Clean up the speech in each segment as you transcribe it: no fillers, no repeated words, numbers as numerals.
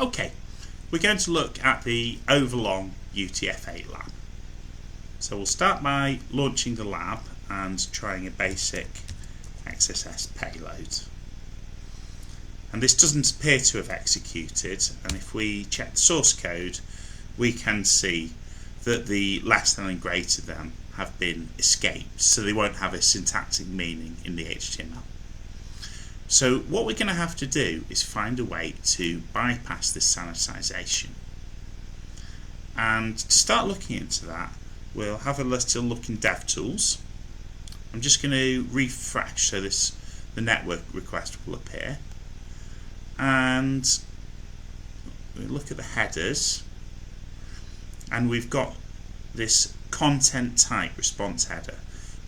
Okay, we're going to look at the Overlong UTF-8 lab. So we'll start by launching the lab and trying a basic XSS payload. And this doesn't appear to have executed, and if we check the source code, we can see that the less than and greater than have been escaped, so they won't have a syntactic meaning in the HTML. So what we're going to have to do is find a way to bypass this sanitization. And to start looking into that, we'll have a little look in DevTools. I'm just going to refresh so the network request will appear. And we look at the headers, and we've got this content type response header,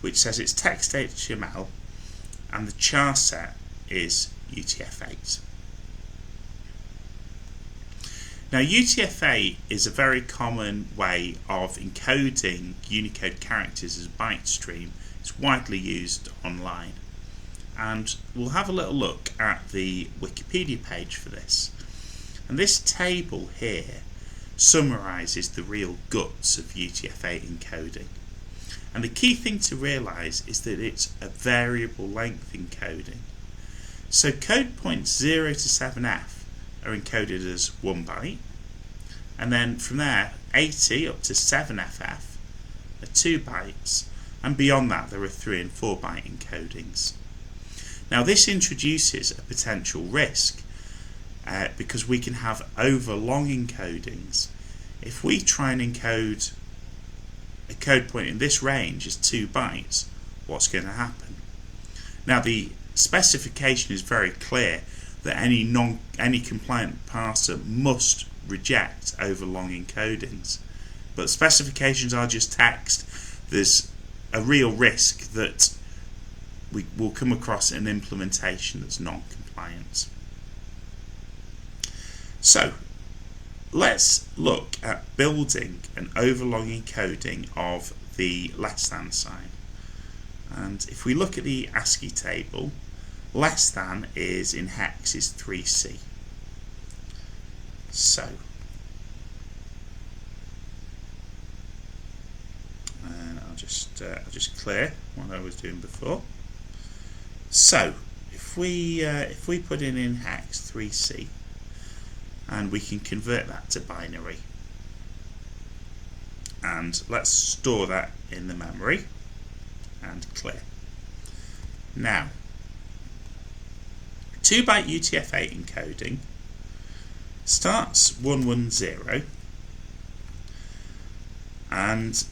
which says it's text HTML, and the char set is UTF-8. Now UTF-8 is a very common way of encoding Unicode characters as a byte stream. It's widely used online, and we'll have a little look at the Wikipedia page for this. And this table here summarizes the real guts of UTF-8 encoding. And the key thing to realize is that it's a variable length encoding. So code points 0 to 7F are encoded as 1 byte, and then from there 80 up to 7FF are 2 bytes, and beyond that there are 3 and 4 byte encodings. Now this introduces a potential risk because we can have overlong encodings. If we try and encode a code point in this range as 2 bytes, what's going to happen? Now the specification is very clear that any compliant parser must reject overlong encodings, but specifications are just text. There's a real risk that we will come across an implementation that's non-compliant. So let's look at building an overlong encoding of the less than sign. And if we look at the ASCII table, less than is in hex is 3C. So I'll just clear what I was doing before. So if we put in hex 3C, and we can convert that to binary, and let's store that in the memory and clear. Now 2-byte UTF-8 encoding starts 110, and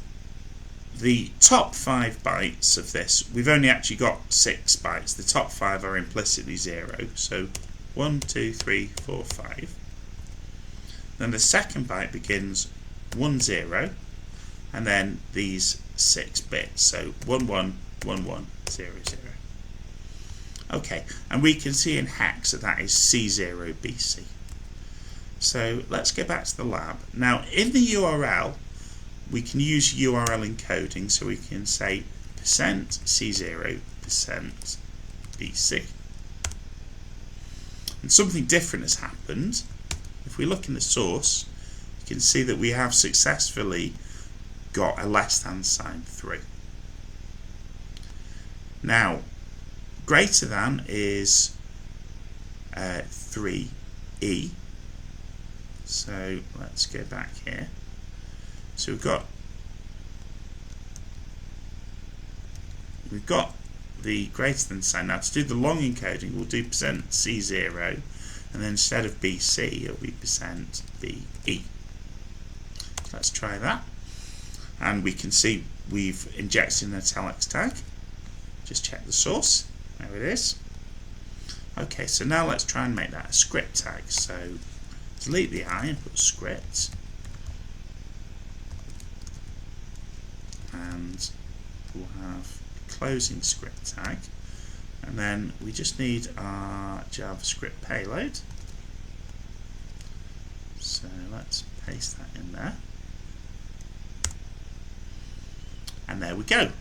the top 5 bytes of this, we've only actually got 6 bytes. The top 5 are implicitly 0, so 1, 2, 3, 4, 5. Then the second byte begins 10, and then these 6 bits, so 11, 11, 00. Okay, and we can see in hex that is C0BC. So let's go back to the lab. Now in the URL, we can use URL encoding, so we can say %C0 %BC. And something different has happened. If we look in the source, you can see that we have successfully got a less than sign through. Now greater than is 3E. So let's go back here. So we've got the greater than sign. Now to do the long encoding, we'll do %C0, and then instead of BC it'll be %BE. So let's try that, and we can see we've injected an italics tag. Just check the source. There it is. Okay, so now let's try and make that a script tag. So delete the I and put script, and we'll have closing script tag, and then we just need our JavaScript payload. So let's paste that in there, and there we go.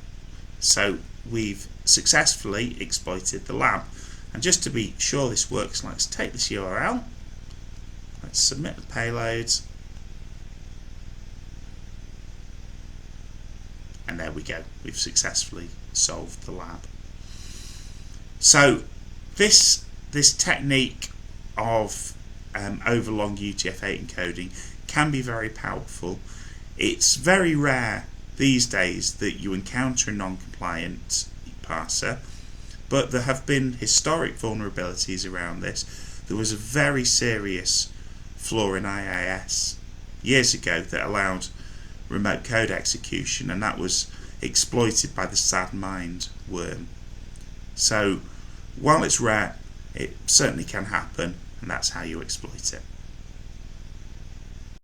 So we've successfully exploited the lab. And just to be sure this works, let's take this URL, Let's submit the payload. And there we go, we've successfully solved the lab. So this technique of overlong UTF-8 encoding can be very powerful. It's very rare these days that you encounter a non-compliant parser, but there have been historic vulnerabilities around this. There was a very serious flaw in IIS years ago that allowed remote code execution, and that was exploited by the SadMind worm. So while it's rare, it certainly can happen, and that's how you exploit it.